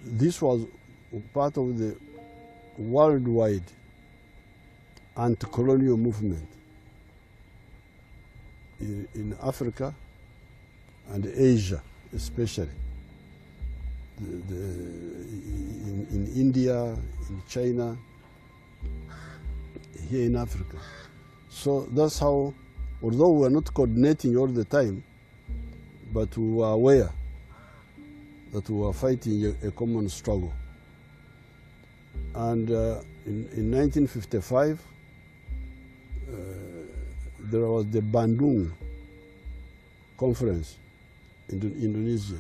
this was part of the worldwide anti-colonial movement in Africa and Asia especially. In India, in China, here in Africa. So that's how, although we were not coordinating all the time, but we were aware that we were fighting a common struggle. And in 1955, there was the Bandung conference in Indonesia.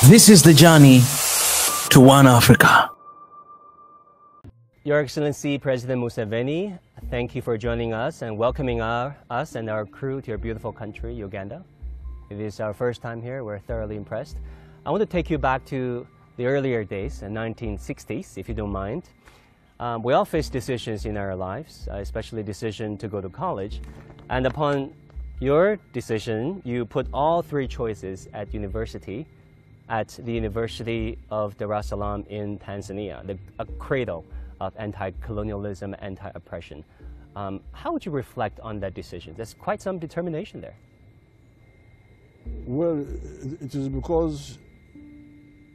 This is the journey to one Africa. Your Excellency President Museveni, thank you for joining us and welcoming us and our crew to your beautiful country, Uganda. It is our first time here. We're thoroughly impressed. I want to take you back to the earlier days, the 1960s, if you don't mind. We all face decisions in our lives, especially decision to go to college. And upon your decision, you put all three choices at university, at the University of Dar es Salaam in Tanzania, a cradle of anti-colonialism, anti-oppression. How would you reflect on that decision? There's quite some determination there. Well, it is because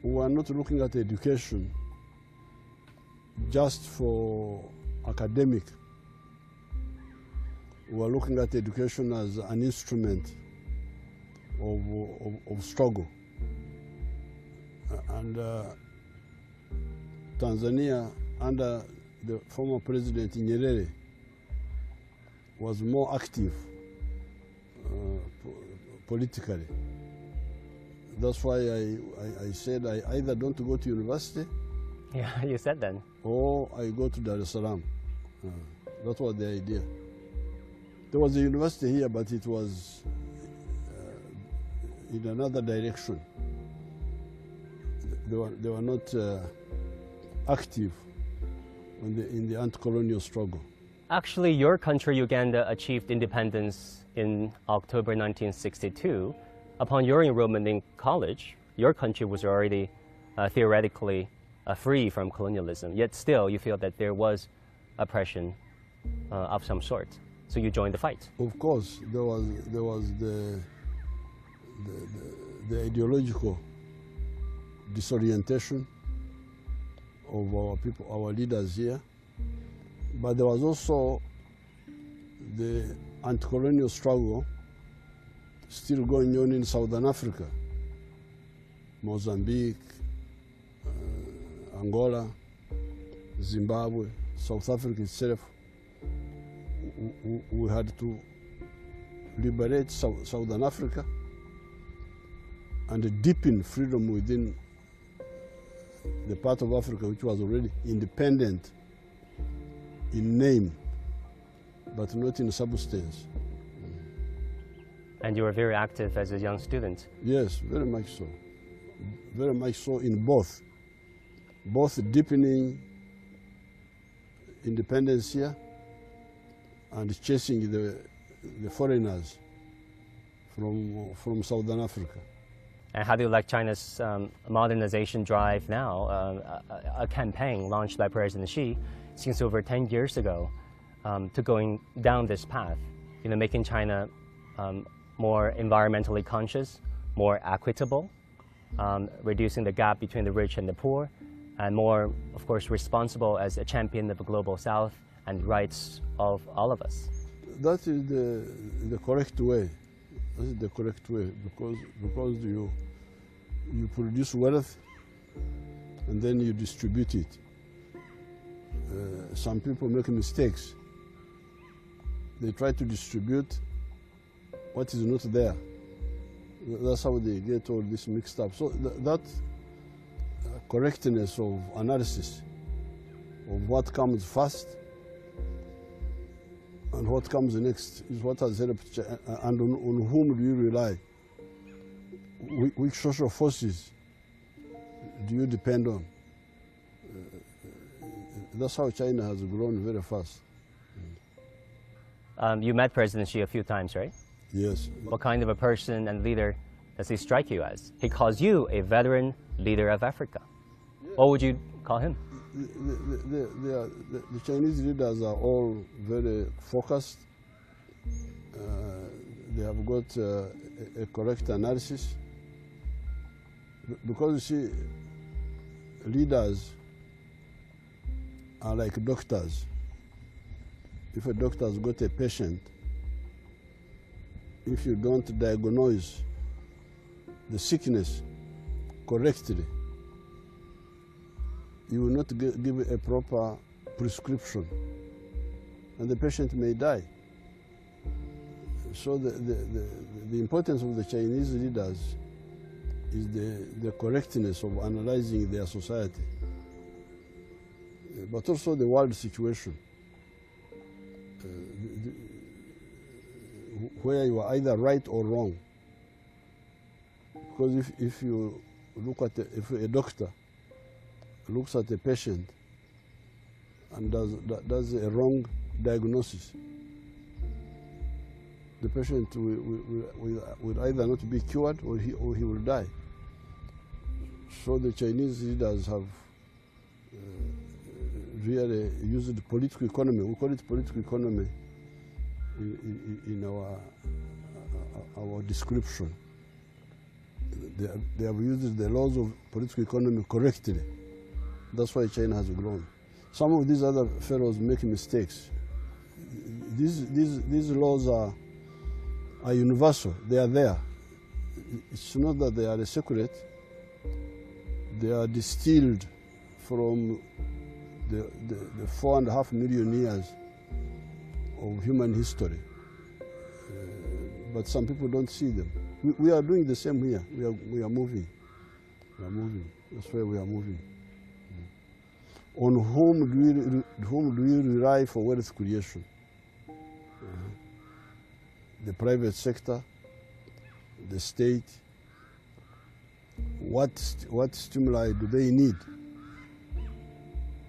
we are not looking at education just for academic. We are looking at education as an instrument of struggle. And Tanzania, under the former President Nyerere, was more active politically. That's why I said I either don't go to university. Yeah, you said then. Or I go to Dar es Salaam. That was the idea. There was a university here, but it was in another direction. They were not active in the anti-colonial struggle. Actually, your country, Uganda, achieved independence in October 1962. Upon your enrollment in college, your country was already theoretically free from colonialism, yet still you feel that there was oppression of some sort. So you joined the fight. Of course, there was the ideological disorientation of our people, our leaders here, but there was also the anti-colonial struggle still going on in Southern Africa, Mozambique, Angola, Zimbabwe, South Africa itself. We had to liberate Southern Africa and deepen freedom within the part of Africa which was already independent in name, but not in substance. And you were very active as a young student. Yes, very much so. Very much so in both deepening independence here and chasing the foreigners from Southern Africa. And how do you like China's modernization drive now? A campaign launched by President Xi since over 10 years ago to going down this path, making China more environmentally conscious, more equitable, reducing the gap between the rich and the poor, and more, of course, responsible as a champion of the global South and rights of all of us. That is the correct way. That is the correct way, because you produce wealth and then you distribute it. Some people make mistakes. They try to distribute what is not there. That's how they get all this mixed up. So that correctness of analysis of what comes first and what comes next is what has helped, and on whom do you rely? Which social forces do you depend on? That's how China has grown very fast. You met President Xi a few times, right? Yes. What kind of a person and leader does he strike you as? He calls you a veteran leader of Africa. What would you call him? The Chinese leaders are all very focused. They have got a correct analysis. Because you see, leaders are like doctors. If a doctor has got a patient, if you don't diagnose the sickness correctly, you will not give a proper prescription, and the patient may die. So the importance of the Chinese leaders is the correctness of analyzing their society, but also the world situation, where you are either right or wrong. Because if you look at if a doctor looks at a patient and does a wrong diagnosis, the patient will either not be cured or he will die. So the Chinese leaders have really used political economy. We call it political economy in our description. They have used the laws of political economy correctly. That's why China has grown. Some of these other fellows make mistakes. These laws are universal. They are there. It's not that they are a secret. They are distilled from the 4.5 million years of human history. But some people don't see them. We are doing the same here. We are moving. We are moving. That's where we are moving. On whom do we rely for wealth creation? The private sector, the state. What stimuli do they need?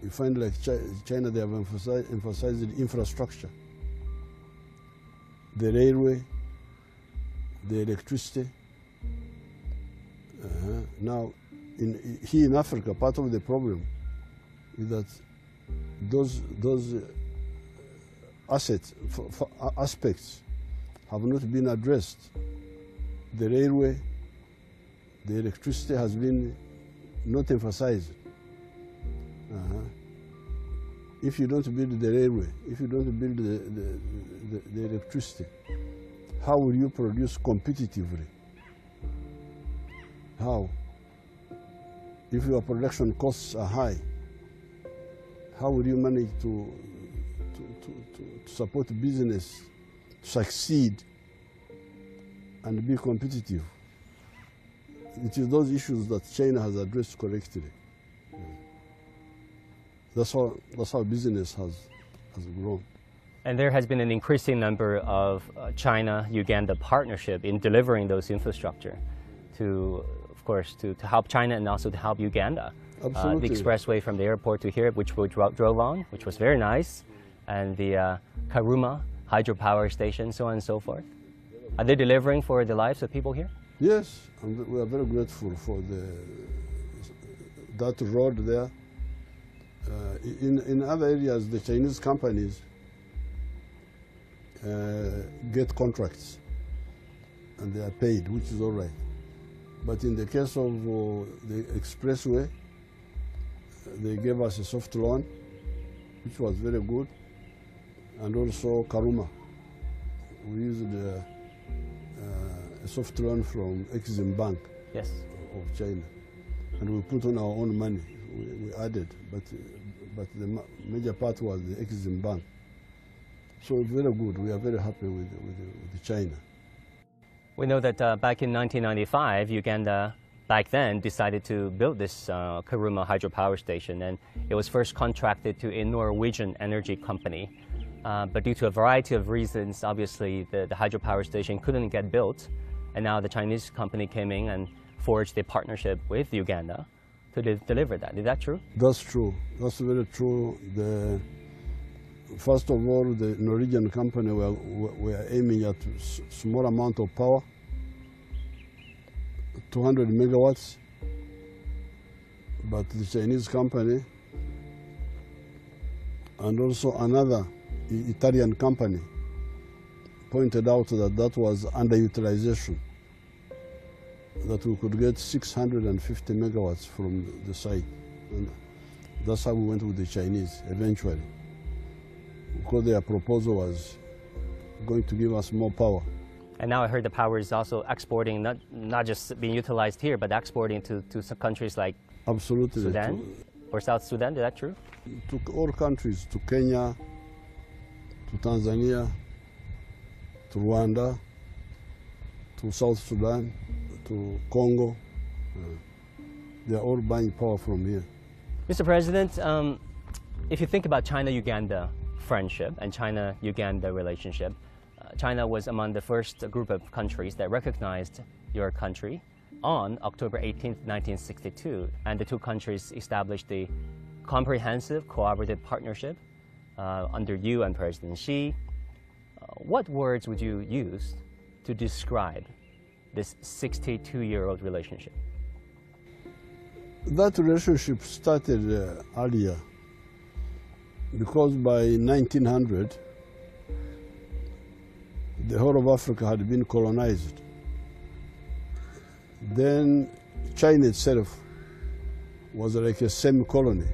You find like China, they have emphasized infrastructure, the railway, the electricity. Now, here in Africa, part of the problem is that those aspects have not been addressed. The railway, the electricity has been not emphasized. If you don't build the railway, if you don't build the electricity, how will you produce competitively? How? If your production costs are high, how will you manage to support business, to succeed and be competitive? It is those issues that China has addressed correctly. That's how business has grown. And there has been an increasing number of China-Uganda partnership in delivering those infrastructure to, of course, to help China and also to help Uganda. Absolutely. The expressway from the airport to here, which we drove on, which was very nice, and the Karuma hydropower station, so on and so forth. Are they delivering for the lives of people here? Yes, and we are very grateful for that road there. In other areas, the Chinese companies get contracts and they are paid, which is all right. But in the case of the expressway, they gave us a soft loan, which was very good, and also Karuma. We used a soft loan from Exim Bank Yes. of China, and we put on our own money. We added, but the major part was the Exim Bank. So very good. We are very happy with China. We know that back in 1995, Uganda back then decided to build this Karuma hydropower station, and it was first contracted to a Norwegian energy company. But due to a variety of reasons, obviously the hydropower station couldn't get built, and now the Chinese company came in and forged a partnership with Uganda to deliver that. Is that true? That's true. That's very true. First of all, the Norwegian company were aiming at small amount of power, 200 megawatts. But the Chinese company and also another Italian company pointed out that that was underutilization, that we could get 650 megawatts from the site. And that's how we went with the Chinese eventually, because their proposal was going to give us more power. And now I heard the power is also exporting, not just being utilized here, but exporting to some countries like Absolutely. Sudan or South Sudan. Is that true? To all countries, to Kenya, to Tanzania, to Rwanda, to South Sudan, to Congo. They are all buying power from here. Mr. President, if you think about China-Uganda friendship and China-Uganda relationship, China was among the first group of countries that recognized your country on October 18, 1962, and the two countries established a comprehensive cooperative partnership under you and President Xi. What words would you use to describe this 62-year-old relationship? That relationship started earlier, because by 1900, the whole of Africa had been colonized. Then China itself was like a semi-colony.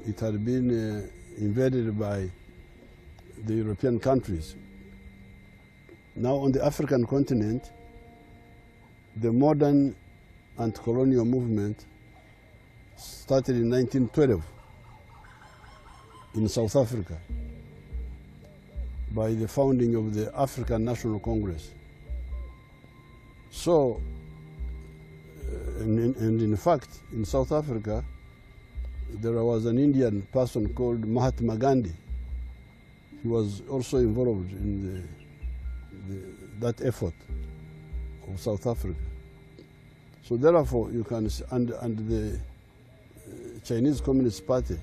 It had been invaded by the European countries. Now on the African continent, the modern anti-colonial movement started in 1912 in South Africa by the founding of the African National Congress. So, and in fact, in South Africa, there was an Indian person called Mahatma Gandhi. He was also involved in that effort of South Africa. So therefore, you can see, and the Chinese Communist Party,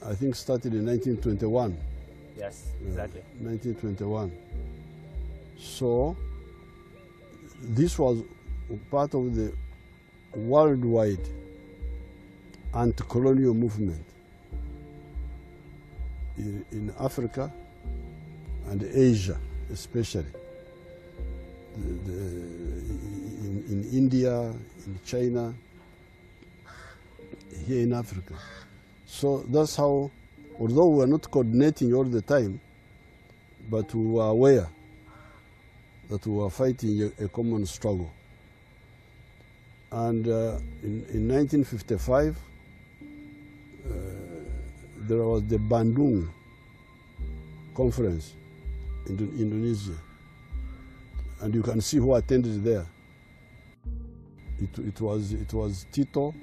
I think, started in 1921. Yes, exactly. 1921. So this was part of the worldwide anti-colonial movement in Africa and Asia, especially. In India, in China, here in Africa. So that's how, although we were not coordinating all the time, but we were aware that we were fighting a common struggle. And in 1955, there was the Bandung conference in Indonesia. And you can see who attended there. It was Tito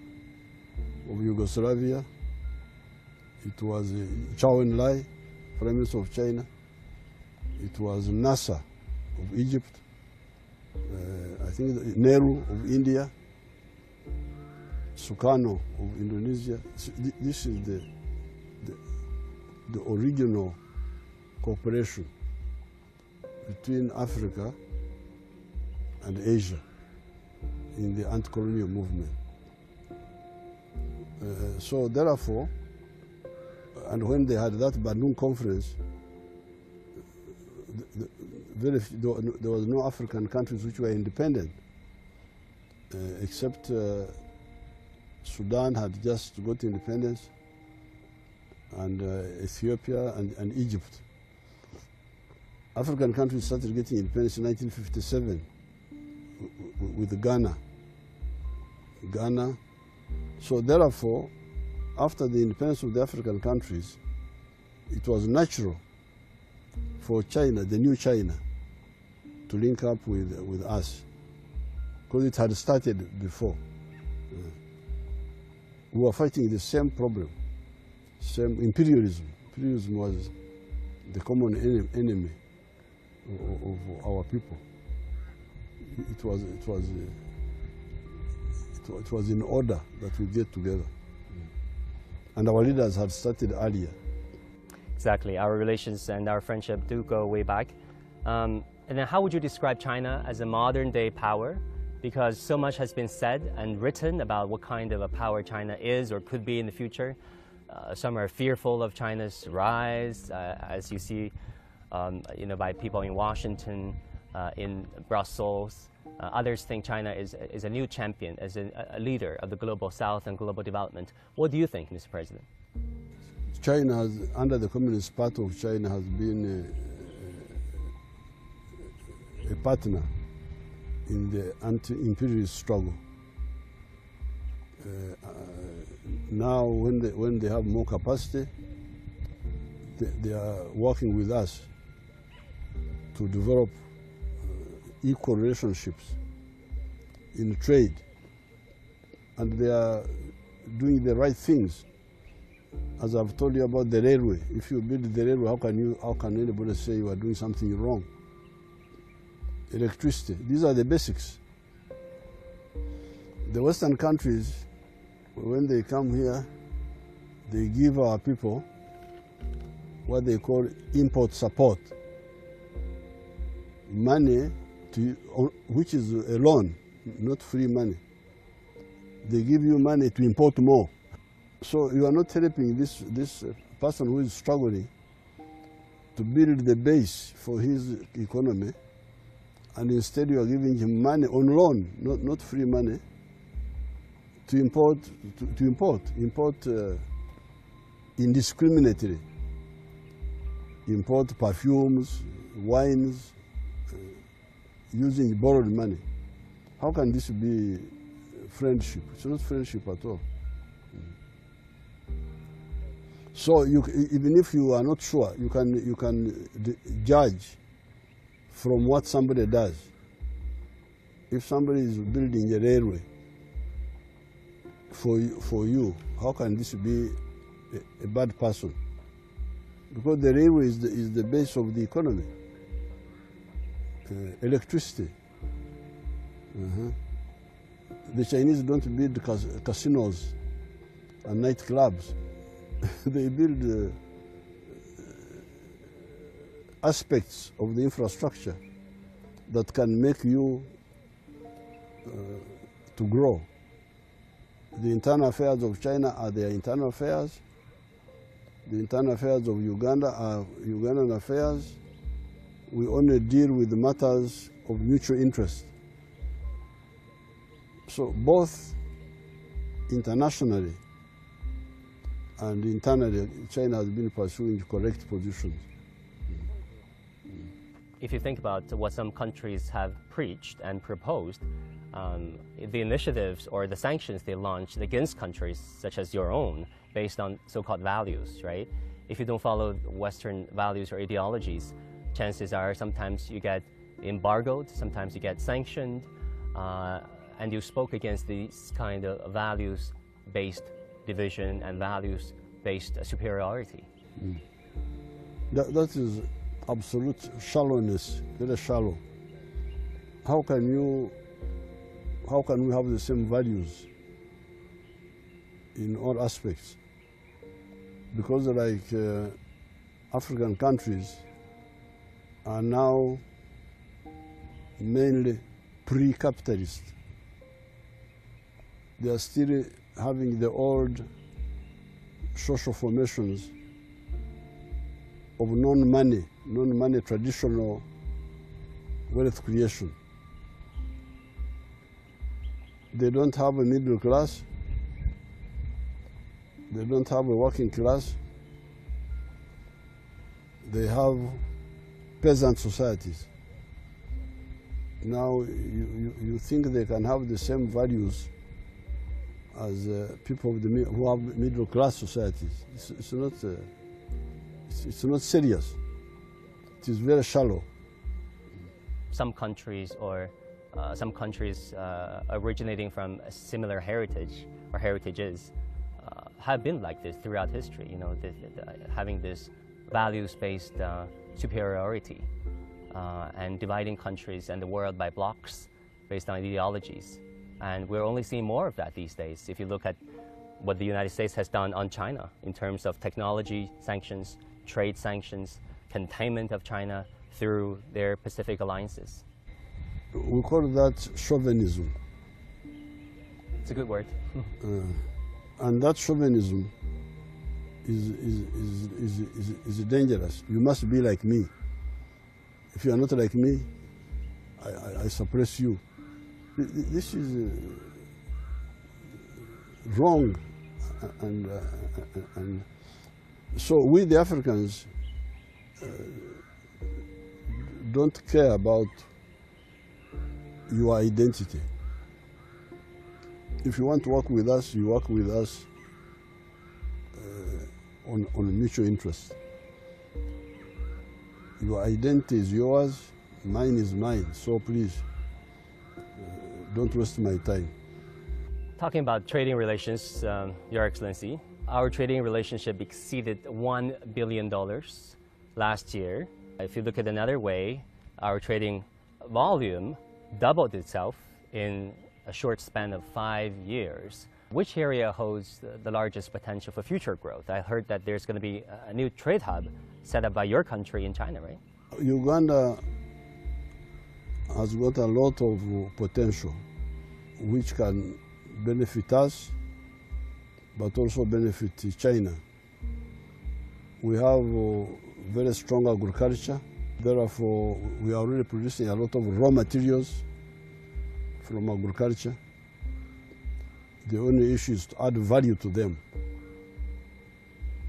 of Yugoslavia. It was Zhou Enlai, Prime Minister of China. It was Nasser of Egypt. I think Nehru of India. Sukarno of Indonesia. This is the original cooperation between Africa and Asia in the anti-colonial movement. So therefore, and when they had that Bandung conference, there was no African countries which were independent, except Sudan had just got independence, and Ethiopia and Egypt. African countries started getting independence in 1957 with Ghana. So therefore, after the independence of the African countries, it was natural for China, the new China, to link up with us, because it had started before. We were fighting the same problem, same imperialism. Imperialism was the common enemy of our people. It it was in order that we get together. And our leaders had started earlier. Exactly. Our relations and our friendship do go way back. And then how would you describe China as a modern day power? Because so much has been said and written about what kind of a power China is or could be in the future. Some are fearful of China's rise, as you see, by people in Washington, in Brussels. Others think China is a new champion, as a leader of the global South and global development. What do you think, Mr. President? China has, under the Communist Party of China, has been a partner in the anti-imperialist struggle. Now, when they have more capacity, they are working with us to develop equal relationships in trade, and they are doing the right things. As I've told you about the railway, if you build the railway, how can anybody say you are doing something wrong? Electricity, these are the basics. The Western countries, when they come here, they give our people what they call import support. Money, which is a loan, not free money. They give you money to import more. So you are not helping this person who is struggling to build the base for his economy, and instead you are giving him money on loan, not free money, to import indiscriminately, import perfumes, wines, using borrowed money. How can this be friendship? It's not friendship at all. So even if you are not sure, you can judge from what somebody does. If somebody is building a railway for you, how can this be a bad person? Because the railway is the base of the economy. Electricity. The Chinese don't build casinos and nightclubs. They build aspects of the infrastructure that can make you to grow. The internal affairs of China are their internal affairs. The internal affairs of Uganda are Ugandan affairs. We only deal with the matters of mutual interest. So both internationally and internally, China has been pursuing correct positions. If you think about what some countries have preached and proposed, the initiatives or the sanctions they launched against countries such as your own, based on so-called values, right? If you don't follow Western values or ideologies, chances are sometimes you get embargoed, sometimes you get sanctioned, and you spoke against these kind of values-based division and values-based superiority. That is absolute shallowness, very shallow. How can we have the same values in all aspects? Because like African countries are now mainly pre-capitalist. They are still having the old social formations of non-money traditional wealth creation. They don't have a middle class. They don't have a working class. They have peasant societies. Now you think they can have the same values as people who have middle class societies. It's not serious. It is very shallow. Some countries originating from a similar heritage or heritages have been like this throughout history. You know, having this values-based superiority and dividing countries and the world by blocks based on ideologies. And we're only seeing more of that these days. If you look at what the United States has done on China in terms of technology sanctions, trade sanctions, containment of China through their Pacific alliances. We call that chauvinism. It's a good word. And that chauvinism is dangerous. You must be like me. If you are not like me, I suppress you. This is wrong, and so we the Africans don't care about your identity. If you want to work with us, you work with us on mutual interest. Your identity is yours, mine is mine, so please don't waste my time. Talking about trading relations, Your Excellency, our trading relationship exceeded $1 billion last year. If you look at another way, our trading volume doubled itself in a short span of 5 years. Which area holds the largest potential for future growth? I heard that there's going to be a new trade hub set up by your country in China, right? Uganda has got a lot of potential which can benefit us, but also benefit China. We have very strong agriculture. Therefore, we are already producing a lot of raw materials from agriculture. The only issue is to add value to them.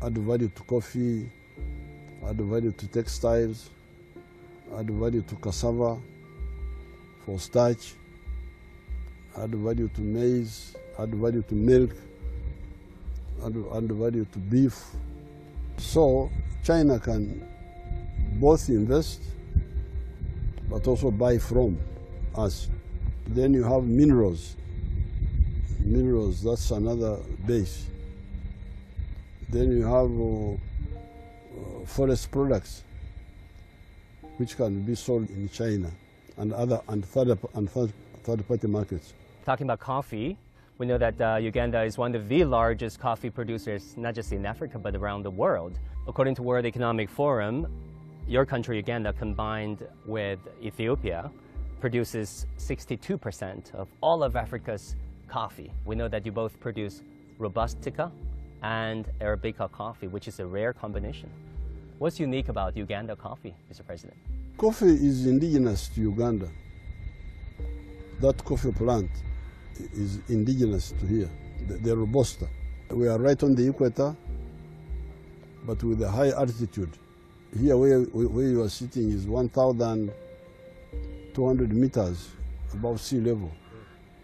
Add value to coffee, add value to textiles, add value to cassava for starch, add value to maize, add value to milk, add value to beef. So China can both invest but also buy from us. Then you have minerals. Minerals, that's another base. Then you have forest products which can be sold in China and other third-party markets. Talking about coffee, we know that Uganda is one of the largest coffee producers, not just in Africa, but around the world. According to World Economic Forum, your country, Uganda, combined with Ethiopia, produces 62% of all of Africa's coffee. We know that you both produce Robustica and Arabica coffee, which is a rare combination. What's unique about Uganda coffee, Mr. President? Coffee is indigenous to Uganda. That coffee plant is indigenous to here, the Robusta. We are right on the equator, but with a high altitude. Here where you are sitting is 1,200 meters above sea level.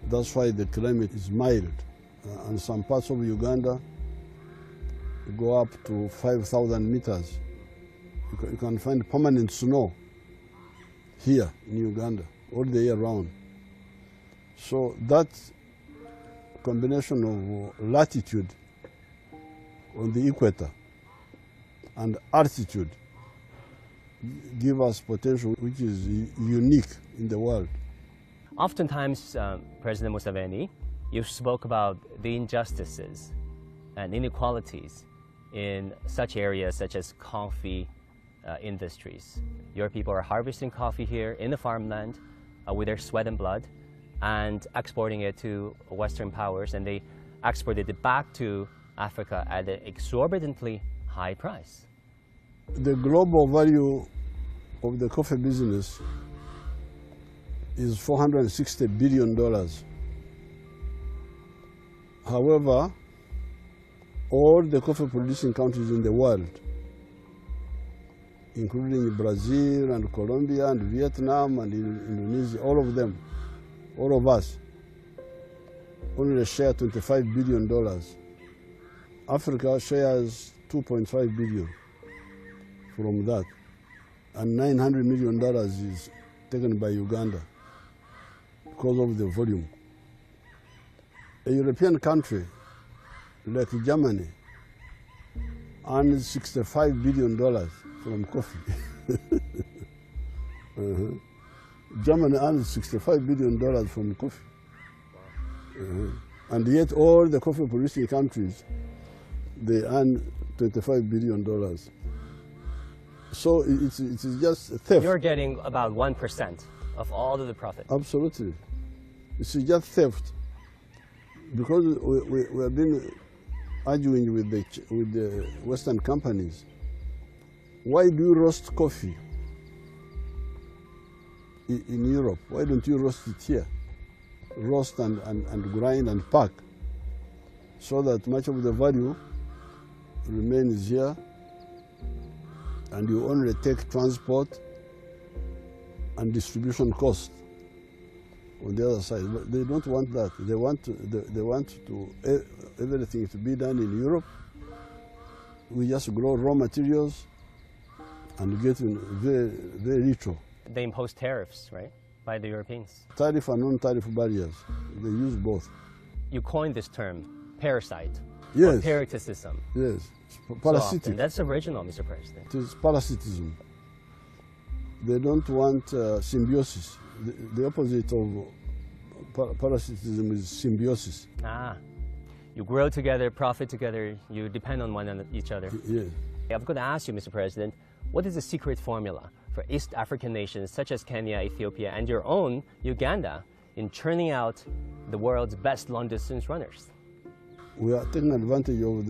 That's why the climate is mild. And some parts of Uganda go up to 5,000 meters. You can find permanent snow here in Uganda all the year round. So that combination of latitude on the equator and altitude give us potential which is unique in the world. Oftentimes, President Museveni, you spoke about the injustices and inequalities in such areas such as coffee industries. Your people are harvesting coffee here in the farmland with their sweat and blood and exporting it to Western powers, and they exported it back to Africa at an exorbitantly high price. The global value of the coffee business is $460 billion. However, all the coffee producing countries in the world, including Brazil and Colombia and Vietnam and Indonesia, all of them, all of us, only share $25 billion. Africa shares $2.5 billion from that, and $900 million is taken by Uganda because of the volume. A European country like Germany earns $65 billion from coffee. Germany earns $65 billion from coffee. And yet all the coffee producing countries, they earn $25 billion. So it's just theft. You're getting about 1% of all of the profit. Absolutely. It's just theft. Because we have been arguing with the Western companies. Why do you roast coffee in Europe? Why don't you roast it here? Roast and grind and pack, so that much of the value remains here, and you only take transport and distribution cost on the other side. But they don't want that. They want everything to be done in Europe. We just grow raw materials and get in very, very little. They impose tariffs, right, by the Europeans? Tariff and non-tariff barriers, they use both. You coined this term, parasite. Yes. Or parasitism. Yes. Parasitic. So that's original, Mr. President. It is parasitism. They don't want symbiosis. The opposite of parasitism is symbiosis. Ah, you grow together, profit together, you depend on each other. Yes. I've got to ask you, Mr. President, what is the secret formula for East African nations such as Kenya, Ethiopia, and your own Uganda in churning out the world's best long-distance runners? We are taking advantage of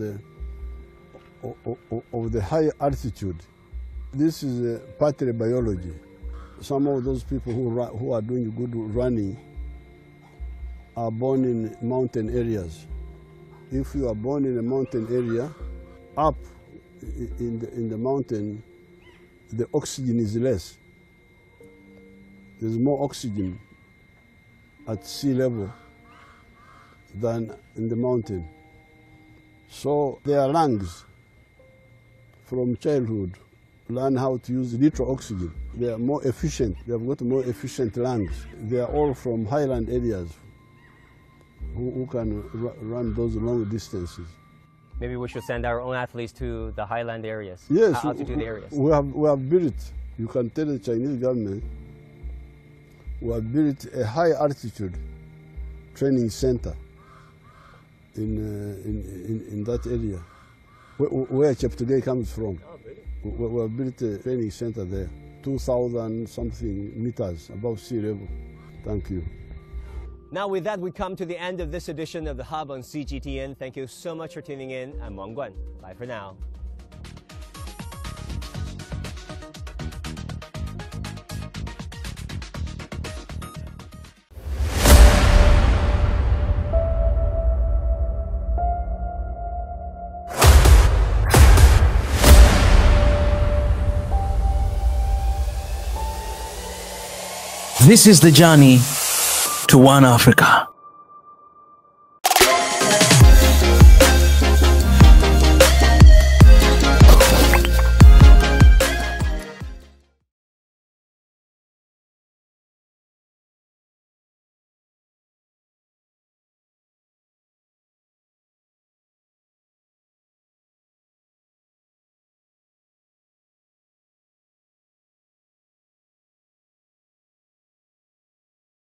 the high altitude. This is partly biology. Some of those people who are doing good running are born in mountain areas. If you are born in a mountain area, up in the mountain, the oxygen is less. There's more oxygen at sea level than in the mountain. So their lungs, from childhood, learn how to use little oxygen. They are more efficient. They have got more efficient lungs. They are all from highland areas who can run those long distances. Maybe we should send our own athletes to the highland areas, yes, altitude areas. We have built, you can tell the Chinese government, we have built a high altitude training center in that area, where Cheptegei comes from. Oh, really? We have built a training center there, 2,000 something meters above sea level. Thank you. Now with that, we come to the end of this edition of The Hub on CGTN. Thank you so much for tuning in. I'm Wang Guan. Bye for now. This is the journey to One Africa.